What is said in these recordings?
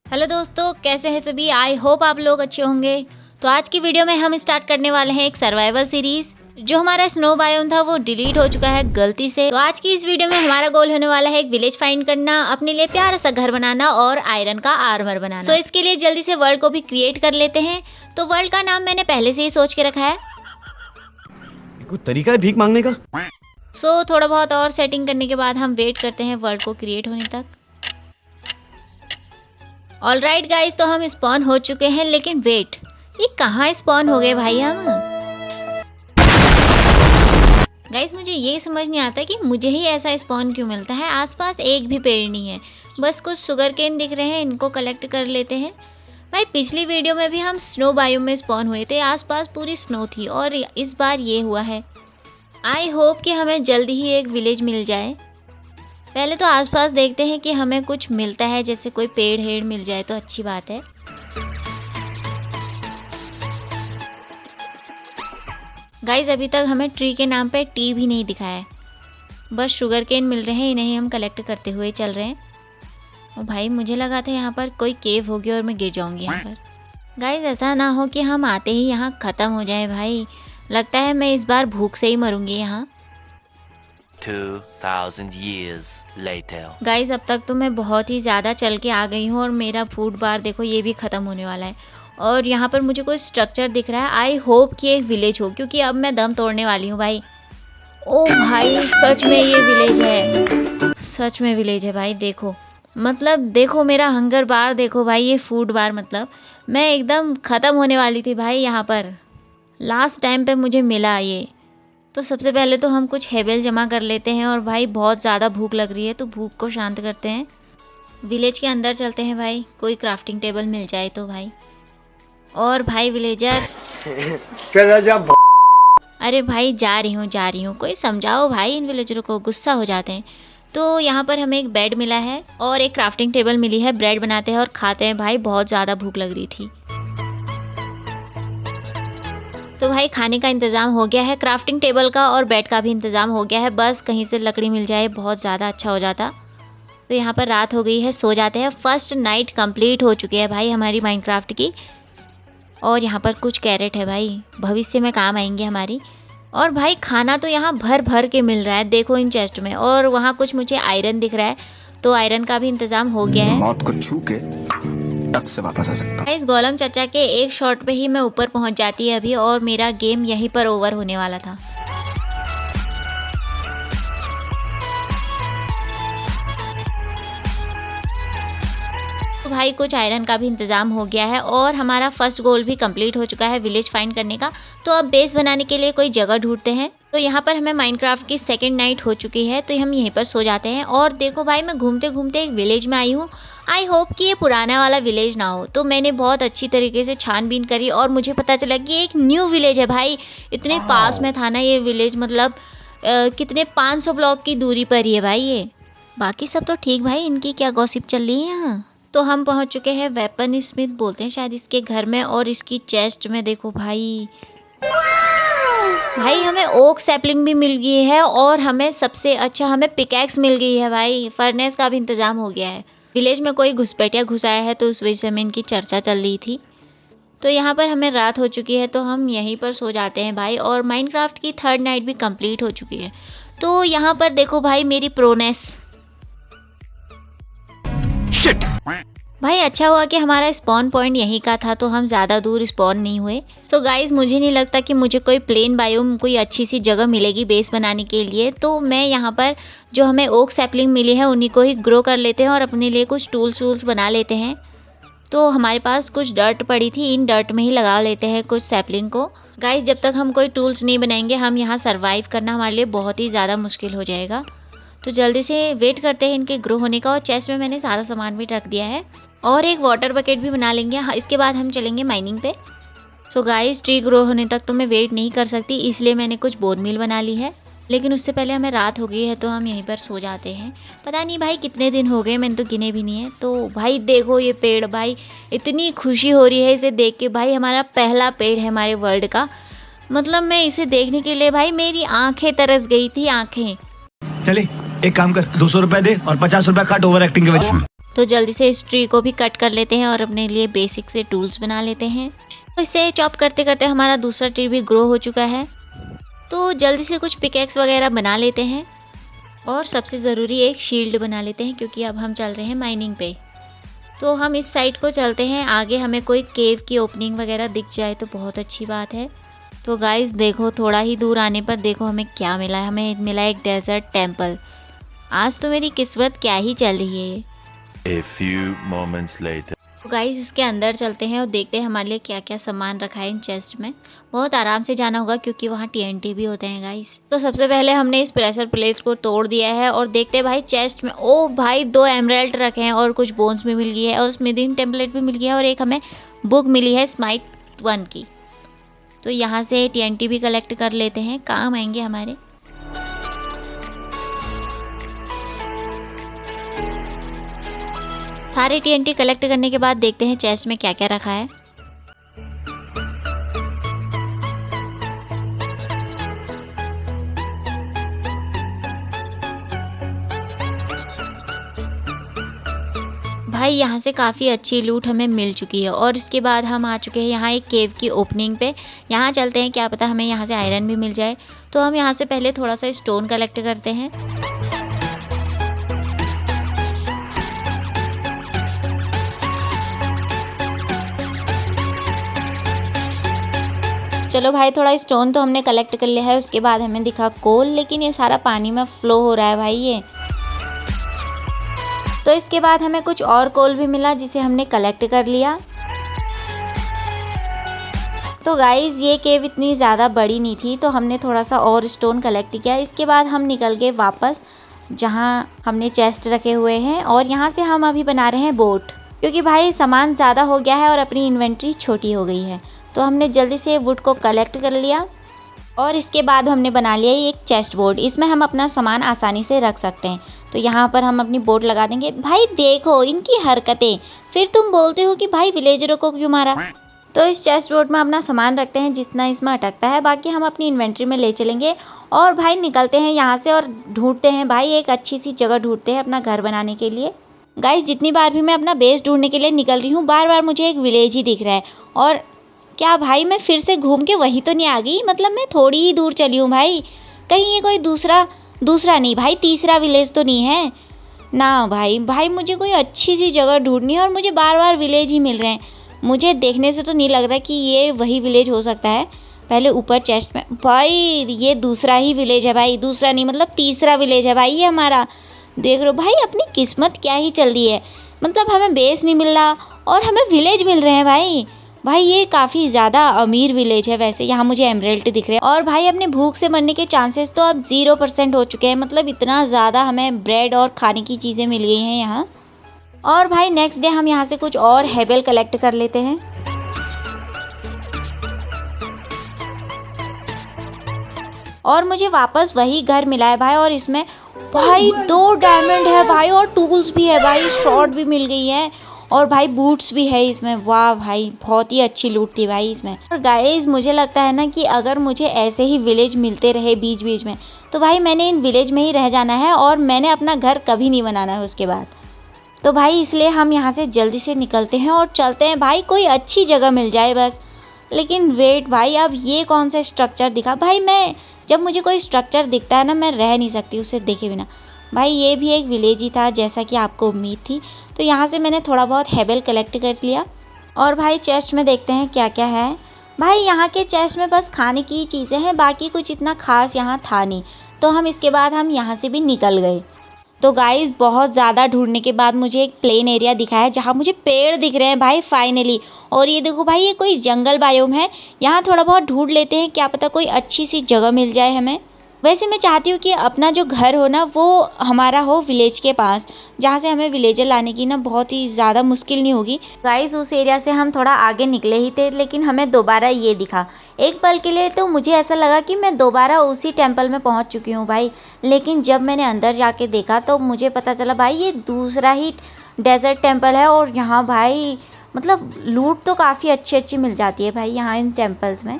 Hello दोस्तों, कैसे हैं सभी। आई होप आप लोग अच्छे होंगे। तो आज की वीडियो में हम स्टार्ट करने वाले हैं एक सर्वाइवल सीरीज। जो हमारा स्नो बायोम था वो डिलीट हो चुका है गलती से। तो आज की इस वीडियो में हमारा गोल होने वाला है एक विलेज फाइंड करना, अपने लिए प्यारा सा घर बनाना और आयरन का आर्मर बनाना। सो इसके लिए जल्दी से वर्ल्ड को भी क्रिएट कर लेते हैं। तो वर्ल्ड का नाम मैंने पहले से ही सोच के रखा है। कोई तरीका है भीख मांगने का? सो थोड़ा बहुत और सेटिंग करने के बाद हम वेट करते हैं वर्ल्ड को क्रिएट होने तक। ऑलराइट गाइस, तो हम स्पॉन हो चुके हैं, लेकिन वेट, ये कहाँ स्पॉन हो गए भाई हम। गाइस मुझे ये समझ नहीं आता कि मुझे ही ऐसा स्पॉन क्यों मिलता है। आसपास एक भी पेड़ नहीं है, बस कुछ शुगर केन दिख रहे हैं, इनको कलेक्ट कर लेते हैं। भाई पिछली वीडियो में भी हम स्नो बायोम में स्पॉन हुए थे, आसपास पूरी स्नो थी और इस बार ये हुआ है। आई होप कि हमें जल्दी ही एक विलेज मिल जाए। पहले तो आसपास देखते हैं कि हमें कुछ मिलता है, जैसे कोई पेड़ हेड़ मिल जाए तो अच्छी बात है। गाइस अभी तक हमें ट्री के नाम पे टी भी नहीं दिखा है, बस शुगर केन मिल रहे हैं, इन्हें हम कलेक्ट करते हुए चल रहे हैं। और भाई मुझे लगा था यहाँ पर कोई केव होगी और मैं गिर जाऊंगी यहाँ पर। गाइस ऐसा ना हो कि हम आते ही यहाँ ख़त्म हो जाए। भाई लगता है मैं इस बार भूख से ही मरूंगी यहाँ। 2000 years later. गाइस अब तक तो मैं बहुत ही ज़्यादा चल के आ गई हूँ और मेरा फूड बार देखो ये भी ख़त्म होने वाला है। और यहाँ पर मुझे कोई स्ट्रक्चर दिख रहा है। आई होप कि एक विलेज हो, क्योंकि अब मैं दम तोड़ने वाली हूँ भाई। ओ भाई सच में ये विलेज है, सच में विलेज है भाई। देखो मतलब देखो मेरा हंगर बार देखो भाई, ये फूड बार, मतलब मैं एकदम ख़त्म होने वाली थी भाई। यहाँ पर लास्ट टाइम पे मुझे मिला ये। तो सबसे पहले तो हम कुछ हेबल जमा कर लेते हैं। और भाई बहुत ज़्यादा भूख लग रही है, तो भूख को शांत करते हैं। विलेज के अंदर चलते हैं भाई, कोई क्राफ्टिंग टेबल मिल जाए तो भाई। और भाई विलेजर अरे भाई जा रही हूँ, कोई समझाओ भाई, इन विलेजरों को गुस्सा हो जाते हैं। तो यहाँ पर हमें एक बेड मिला है और एक क्राफ्टिंग टेबल मिली है। ब्रेड बनाते हैं और खाते हैं भाई, बहुत ज़्यादा भूख लग रही थी। तो भाई खाने का इंतज़ाम हो गया है, क्राफ्टिंग टेबल का और बेड का भी इंतज़ाम हो गया है। बस कहीं से लकड़ी मिल जाए बहुत ज़्यादा अच्छा हो जाता। तो यहाँ पर रात हो गई है, सो जाते हैं। फर्स्ट नाइट कंप्लीट हो चुकी है भाई हमारी माइनक्राफ्ट की। और यहाँ पर कुछ कैरेट है भाई, भविष्य में काम आएंगे हमारी। और भाई खाना तो यहाँ भर भर के मिल रहा है, देखो इन चेस्ट में। और वहाँ कुछ मुझे आयरन दिख रहा है, तो आयरन का भी इंतज़ाम हो गया है। मौत को छू के टक से वापस आ सकता। इस गोलम चाचा के एक शॉट पे ही मैं ऊपर पहुंच जाती है अभी, और मेरा गेम यहीं पर ओवर होने वाला था। तो भाई कुछ आयरन का भी इंतज़ाम हो गया है और हमारा फर्स्ट गोल भी कंप्लीट हो चुका है विलेज फाइंड करने का। तो अब बेस बनाने के लिए कोई जगह ढूंढते हैं। तो यहाँ पर हमें माइनक्राफ्ट की सेकंड नाइट हो चुकी है, तो हम यहीं पर सो जाते हैं। और देखो भाई मैं घूमते घूमते एक विलेज में आई हूँ। आई होप कि ये पुराना वाला विलेज ना हो। तो मैंने बहुत अच्छी तरीके से छानबीन करी और मुझे पता चला कि ये एक न्यू विलेज है भाई। इतने पास में था ना ये विलेज, मतलब कितने 500 ब्लॉक की दूरी पर ही है भाई ये। बाकी सब तो ठीक भाई, इनकी क्या गॉसिप चल रही है यहाँ। तो हम पहुँच चुके हैं वेपन स्मिथ बोलते हैं शायद इसके घर में। और इसकी चेस्ट में देखो भाई, भाई हमें ओक सैपलिंग भी मिल गई है और हमें सबसे अच्छा हमें पिकैक्स मिल गई है भाई। फर्नेस का भी इंतज़ाम हो गया है। विलेज में कोई घुसपैठिया घुसाया है, तो उस वजह से हमें इनकी चर्चा चल रही थी। तो यहाँ पर हमें रात हो चुकी है, तो हम यहीं पर सो जाते हैं भाई। और माइनक्राफ्ट की थर्ड नाइट भी कंप्लीट हो चुकी है। तो यहाँ पर देखो भाई मेरी प्रोनेस। शिट भाई अच्छा हुआ कि हमारा स्पॉन पॉइंट यहीं का था, तो हम ज़्यादा दूर स्पॉन नहीं हुए। सो गाइस मुझे नहीं लगता कि मुझे कोई प्लेन बायोम कोई अच्छी सी जगह मिलेगी बेस बनाने के लिए। तो मैं यहाँ पर जो हमें ओक सैपलिंग मिली है उन्हीं को ही ग्रो कर लेते हैं और अपने लिए कुछ टूल्स बना लेते हैं। तो हमारे पास कुछ डर्ट पड़ी थी, इन डर्ट में ही लगा लेते हैं कुछ सैपलिंग को। गाइस जब तक हम कोई टूल्स नहीं बनाएंगे, हम यहाँ सर्वाइव करना हमारे लिए बहुत ही ज़्यादा मुश्किल हो जाएगा। तो जल्दी से वेट करते हैं इनके ग्रो होने का। और चेस्ट में मैंने सारा सामान भी रख दिया है और एक वाटर बकेट भी बना लेंगे। इसके बाद हम चलेंगे माइनिंग पे। सो गाइस ट्री ग्रो होने तक तो मैं वेट नहीं कर सकती, इसलिए मैंने कुछ बोन मील बना ली है। लेकिन उससे पहले हमें रात हो गई है, तो हम यहीं पर सो जाते हैं। पता नहीं भाई कितने दिन हो गए, मैंने तो गिने भी नहीं है। तो भाई देखो ये पेड़, भाई इतनी खुशी हो रही है इसे देख के। भाई हमारा पहला पेड़ है हमारे वर्ल्ड का, मतलब मैं इसे देखने के लिए भाई मेरी आंखें तरस गई थी, आंखें। चले एक काम कर, 200 रुपए दे और 50 रुपए काट ओवर एक्टिंग के वजह। तो जल्दी से इस ट्री को भी कट कर लेते हैं और अपने लिए बेसिक से टूल्स बना लेते हैं। तो इसे चॉप करते करते हमारा दूसरा ट्री भी ग्रो हो चुका है। तो जल्दी से कुछ पिकेक्स वगैरह बना लेते हैं और सबसे ज़रूरी एक शील्ड बना लेते हैं, क्योंकि अब हम चल रहे हैं माइनिंग पे। तो हम इस साइड को चलते हैं। आगे हमें कोई केव की ओपनिंग वगैरह दिख जाए तो बहुत अच्छी बात है। तो गाइस देखो, थोड़ा ही दूर आने पर देखो हमें क्या मिला है। हमें मिला एक डेजर्ट टेम्पल। आज तो मेरी किस्मत क्या ही चल रही है। A few moments later. तो गाइस इसके अंदर चलते हैं और देखते हैं हमारे लिए क्या क्या सामान रखा है इन चेस्ट में। बहुत आराम से जाना होगा क्योंकि वहाँ TNT भी होते हैं गाइस। तो सबसे पहले हमने इस प्रेशर प्लेट को तोड़ दिया है और देखते हैं भाई चेस्ट में, ओ भाई 2 एमराल्ड रखे हैं और कुछ बोन्स भी मिल गई है और स्मिथिंग टेम्पलेट भी मिल गया है और एक हमें बुक मिली है स्माइट 1 की। तो यहाँ से TNT भी कलेक्ट कर लेते हैं, काम आएंगे हमारे। सारे TNT कलेक्ट करने के बाद देखते हैं चेस्ट में क्या क्या रखा है। भाई यहाँ से काफ़ी अच्छी लूट हमें मिल चुकी है और इसके बाद हम आ चुके हैं यहाँ एक केव की ओपनिंग पे। यहाँ चलते हैं, क्या पता हमें यहाँ से आयरन भी मिल जाए। तो हम यहाँ से पहले थोड़ा सा स्टोन कलेक्ट करते हैं। चलो भाई, थोड़ा स्टोन तो हमने कलेक्ट कर लिया है। उसके बाद हमें दिखा कोल, लेकिन ये सारा पानी में फ्लो हो रहा है भाई ये। तो इसके बाद हमें कुछ और कोल भी मिला जिसे हमने कलेक्ट कर लिया। तो गाइज ये केव इतनी ज़्यादा बड़ी नहीं थी, तो हमने थोड़ा सा और स्टोन कलेक्ट किया। इसके बाद हम निकल गए वापस जहाँ हमने चेस्ट रखे हुए हैं और यहाँ से हम अभी बना रहे हैं बोट, क्योंकि भाई सामान ज़्यादा हो गया है और अपनी इन्वेंट्री छोटी हो गई है। तो हमने जल्दी से वुड को कलेक्ट कर लिया और इसके बाद हमने बना लिया एक चेस्ट बोर्ड। इसमें हम अपना सामान आसानी से रख सकते हैं। तो यहाँ पर हम अपनी बोट लगा देंगे। भाई देखो इनकी हरकतें, फिर तुम बोलते हो कि भाई विलेजरों को क्यों मारा। तो इस चेस्ट बोर्ड में अपना सामान रखते हैं जितना इसमें अटकता है, बाकी हम अपनी इन्वेंट्री में ले चलेंगे। और भाई निकलते हैं यहाँ से और ढूंढते हैं भाई एक अच्छी सी जगह ढूंढते हैं अपना घर बनाने के लिए। गाइस जितनी बार भी मैं अपना बेस ढूंढने के लिए निकल रही हूँ, बार बार मुझे एक विलेज ही दिख रहा है। और क्या भाई मैं फिर से घूम के वहीं तो नहीं आ गई? मतलब मैं थोड़ी ही दूर चली हूँ भाई, कहीं ये कोई दूसरा नहीं भाई, तीसरा विलेज तो नहीं है ना भाई मुझे कोई अच्छी सी जगह ढूंढनी है और मुझे बार बार विलेज ही मिल रहे हैं। मुझे देखने से तो नहीं लग रहा कि ये वही विलेज हो सकता है। पहले ऊपर चेस्ट में, भाई ये दूसरा ही विलेज है भाई, दूसरा नहीं मतलब तीसरा विलेज है भाई ये हमारा। देख लो भाई अपनी किस्मत क्या ही चल रही है। मतलब हमें बेस नहीं मिल रहा और हमें विलेज मिल रहे हैं भाई ये काफ़ी ज़्यादा अमीर विलेज है। वैसे यहाँ मुझे एमराल्ड दिख रहे हैं और भाई अपने भूख से मरने के चांसेस तो अब 0% हो चुके हैं। मतलब इतना ज़्यादा हमें ब्रेड और खाने की चीज़ें मिल गई हैं यहाँ। और भाई नेक्स्ट डे हम यहाँ से कुछ और हेबल कलेक्ट कर लेते हैं। और मुझे वापस वही घर मिला है भाई और इसमें भाई 2 डायमंड है भाई और टूल्स भी है भाई, शॉर्ट भी मिल गई है और भाई बूट्स भी है इसमें। वाह भाई बहुत ही अच्छी लूट थी भाई इसमें। और गाइस मुझे लगता है ना कि अगर मुझे ऐसे ही विलेज मिलते रहे बीच बीच में तो भाई मैंने इन विलेज में ही रह जाना है और मैंने अपना घर कभी नहीं बनाना है उसके बाद। तो भाई इसलिए हम यहाँ से जल्दी से निकलते हैं और चलते हैं भाई, कोई अच्छी जगह मिल जाए बस। लेकिन वेट भाई, अब ये कौन सा स्ट्रक्चर दिखा भाई? मैं जब मुझे कोई स्ट्रक्चर दिखता है ना मैं रह नहीं सकती उसे देखे बिना। भाई ये भी एक विलेज ही था जैसा कि आपको उम्मीद थी। तो यहाँ से मैंने थोड़ा बहुत हेबल कलेक्ट कर लिया और भाई चेस्ट में देखते हैं क्या क्या है। भाई यहाँ के चेस्ट में बस खाने की चीज़ें हैं, बाकी कुछ इतना खास यहाँ था नहीं। तो हम इसके बाद हम यहाँ से भी निकल गए। तो गाइस बहुत ज़्यादा ढूंढने के बाद मुझे एक प्लेन एरिया दिखा है जहाँ मुझे पेड़ दिख रहे हैं भाई फाइनली। और ये देखो भाई ये कोई जंगल बायोम है, यहाँ थोड़ा बहुत ढूंढ लेते हैं, क्या पता कोई अच्छी सी जगह मिल जाए हमें। वैसे मैं चाहती हूँ कि अपना जो घर हो ना वो हमारा हो विलेज के पास, जहाँ से हमें विलेजर लाने की ना बहुत ही ज़्यादा मुश्किल नहीं होगी। गाइस उस एरिया से हम थोड़ा आगे निकले ही थे लेकिन हमें दोबारा ये दिखा। एक पल के लिए तो मुझे ऐसा लगा कि मैं दोबारा उसी टेम्पल में पहुँच चुकी हूँ भाई, लेकिन जब मैंने अंदर जाके देखा तो मुझे पता चला भाई ये दूसरा ही डेजर्ट टेम्पल है। और यहाँ भाई मतलब लूट तो काफ़ी अच्छी मिल जाती है भाई यहाँ इन टेम्पल्स में।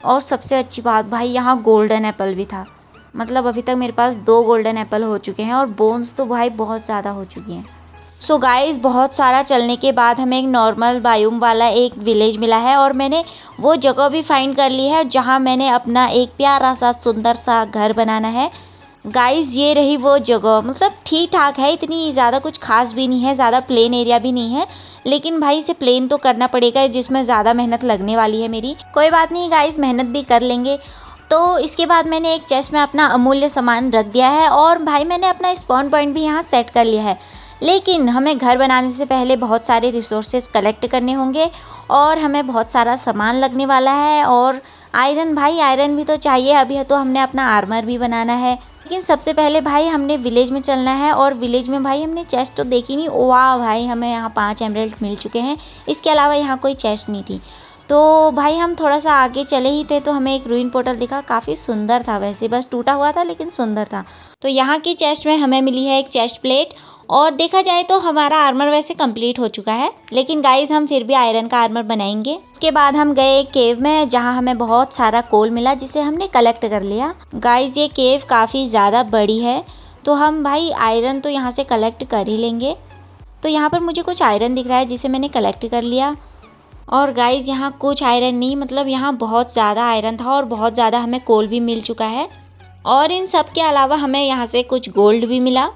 और सबसे अच्छी बात भाई यहाँ गोल्डन एप्पल भी था। मतलब अभी तक मेरे पास 2 गोल्डन एप्पल हो चुके हैं और बोन्स तो भाई बहुत ज़्यादा हो चुकी हैं। सो गाइस बहुत सारा चलने के बाद हमें एक नॉर्मल बायोम वाला एक विलेज मिला है और मैंने वो जगह भी फाइंड कर ली है जहाँ मैंने अपना एक प्यारा सा सुंदर सा घर बनाना है। गाइस ये रही वो जगह, मतलब ठीक ठाक है, इतनी ज़्यादा कुछ खास भी नहीं है, ज़्यादा प्लेन एरिया भी नहीं है, लेकिन भाई इसे प्लेन तो करना पड़ेगा जिसमें ज़्यादा मेहनत लगने वाली है मेरी। कोई बात नहीं गाइस, मेहनत भी कर लेंगे। तो इसके बाद मैंने एक चेस्ट में अपना अमूल्य सामान रख दिया है और भाई मैंने अपना स्पॉन पॉइंट भी यहाँ सेट कर लिया है। लेकिन हमें घर बनाने से पहले बहुत सारे रिसोर्सेज कलेक्ट करने होंगे और हमें बहुत सारा सामान लगने वाला है। और आयरन, भाई आयरन भी तो चाहिए, अभी तो हमने अपना आर्मर भी बनाना है। लेकिन सबसे पहले भाई हमने विलेज में चलना है और विलेज में भाई हमने चेस्ट तो देखी नहीं। वाह भाई, हमें यहाँ 5 एमराल्ड मिल चुके हैं, इसके अलावा यहाँ कोई चेस्ट नहीं थी। तो भाई हम थोड़ा सा आगे चले ही थे तो हमें एक रूइन पोर्टल दिखा, काफ़ी सुंदर था, वैसे बस टूटा हुआ था लेकिन सुंदर था। तो यहाँ की चेस्ट में हमें मिली है एक चेस्ट प्लेट और देखा जाए तो हमारा आर्मर वैसे कंप्लीट हो चुका है, लेकिन गाइस हम फिर भी आयरन का आर्मर बनाएंगे। उसके बाद हम गए केव में जहाँ हमें बहुत सारा कोल मिला जिसे हमने कलेक्ट कर लिया। गाइस ये केव काफ़ी ज़्यादा बड़ी है तो हम भाई आयरन तो यहाँ से कलेक्ट कर ही लेंगे। तो यहाँ पर मुझे कुछ आयरन दिख रहा है जिसे मैंने कलेक्ट कर लिया। और गाइस यहाँ कुछ आयरन नहीं, मतलब यहाँ बहुत ज़्यादा आयरन था और बहुत ज़्यादा हमें कोल भी मिल चुका है। और इन सब के अलावा हमें यहाँ से कुछ गोल्ड भी मिला।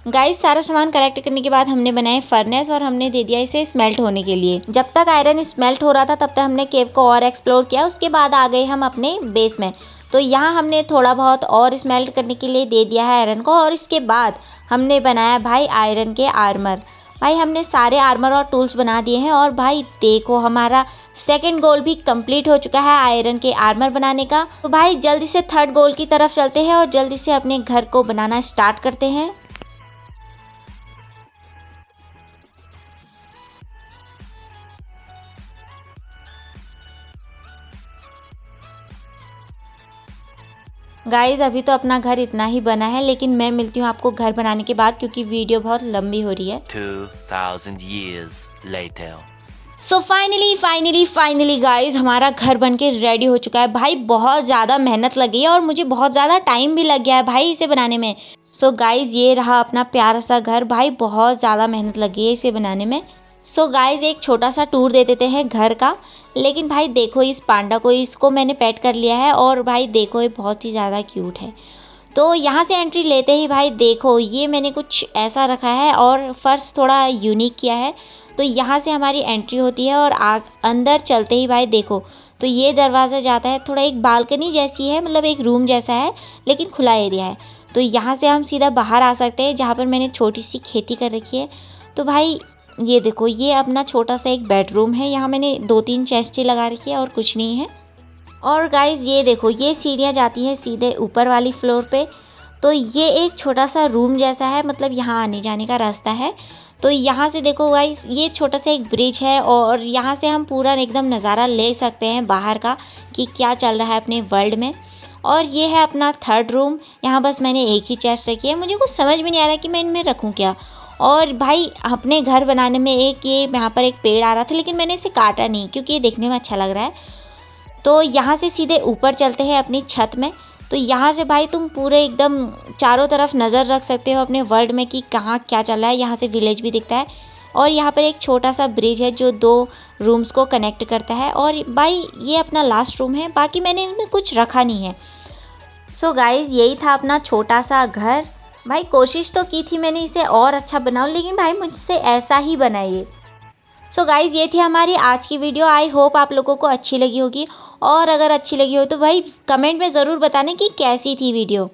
गाइस सारा सामान कलेक्ट करने के बाद हमने बनाए फर्नेस और हमने दे दिया इसे स्मेल्ट होने के लिए। जब तक आयरन स्मेल्ट हो रहा था तब तक हमने केव को और एक्सप्लोर किया। उसके बाद आ गए हम अपने बेस में। तो यहाँ हमने थोड़ा बहुत और स्मेल्ट करने के लिए दे दिया है आयरन को और इसके बाद हमने बनाया भाई आयरन के आर्मर। भाई हमने सारे आर्मर और टूल्स बना दिए हैं और भाई देखो हमारा सेकंड गोल भी कंप्लीट हो चुका है आयरन के आर्मर बनाने का। तो भाई जल्दी से थर्ड गोल की तरफ चलते हैं और जल्दी से अपने घर को बनाना स्टार्ट करते हैं। गाइस अभी तो अपना घर इतना ही बना है, लेकिन मैं मिलती हूँ आपको घर बनाने के बाद क्योंकि वीडियो बहुत लंबी हो रही है। 2000 years later. So finally guys हमारा घर बनके रेडी हो चुका है। भाई बहुत ज़्यादा मेहनत लगी है और मुझे बहुत ज़्यादा टाइम भी लग गया है भाई इसे बनाने में। सो गाइस ये रहा अपना प्यारा सा घर। भाई बहुत ज़्यादा मेहनत लगी है इसे बनाने में। सो गाइस एक छोटा सा टूर दे देते हैं घर का। लेकिन भाई देखो इस पांडा को, इसको मैंने पेट कर लिया है और भाई देखो ये बहुत ही ज़्यादा क्यूट है। तो यहाँ से एंट्री लेते ही भाई देखो ये मैंने कुछ ऐसा रखा है और फर्श थोड़ा यूनिक किया है। तो यहाँ से हमारी एंट्री होती है और अंदर चलते ही भाई देखो तो ये दरवाज़ा जाता है, थोड़ा एक बालकनी जैसी है, मतलब एक रूम जैसा है लेकिन खुला एरिया है। तो यहाँ से हम सीधा बाहर आ सकते हैं जहाँ पर मैंने छोटी सी खेती कर रखी है। तो भाई ये देखो ये अपना छोटा सा एक बेडरूम है, यहाँ मैंने 2-3 चेस्टें लगा रखी है और कुछ नहीं है। और गाइस ये देखो ये सीढ़ियाँ जाती हैं सीधे ऊपर वाली फ्लोर पे। तो ये एक छोटा सा रूम जैसा है, मतलब यहाँ आने जाने का रास्ता है। तो यहाँ से देखो गाइस ये छोटा सा एक ब्रिज है और यहाँ से हम पूरा एकदम नज़ारा ले सकते हैं बाहर का कि क्या चल रहा है अपने वर्ल्ड में। और ये है अपना थर्ड रूम। यहाँ बस मैंने एक ही चेस्ट रखी है, मुझे कुछ समझ में नहीं आ रहा कि मैं इनमें रखूँ क्या। और भाई अपने घर बनाने में एक ये यहाँ पर एक पेड़ आ रहा था लेकिन मैंने इसे काटा नहीं क्योंकि ये देखने में अच्छा लग रहा है। तो यहाँ से सीधे ऊपर चलते हैं अपनी छत में। तो यहाँ से भाई तुम पूरे एकदम चारों तरफ नज़र रख सकते हो अपने वर्ल्ड में कि कहाँ क्या चल रहा है। यहाँ से विलेज भी दिखता है और यहाँ पर एक छोटा सा ब्रिज है जो 2 रूम्स को कनेक्ट करता है। और भाई ये अपना लास्ट रूम है, बाकी मैंने इनमें कुछ रखा नहीं है। सो गाइस यही था अपना छोटा सा घर। भाई कोशिश तो की थी मैंने इसे और अच्छा बनाऊं, लेकिन भाई मुझसे ऐसा ही बनाइए। सो गाइज़ ये थी हमारी आज की वीडियो। आई होप आप लोगों को अच्छी लगी होगी और अगर अच्छी लगी हो तो भाई कमेंट में ज़रूर बताना कि कैसी थी वीडियो।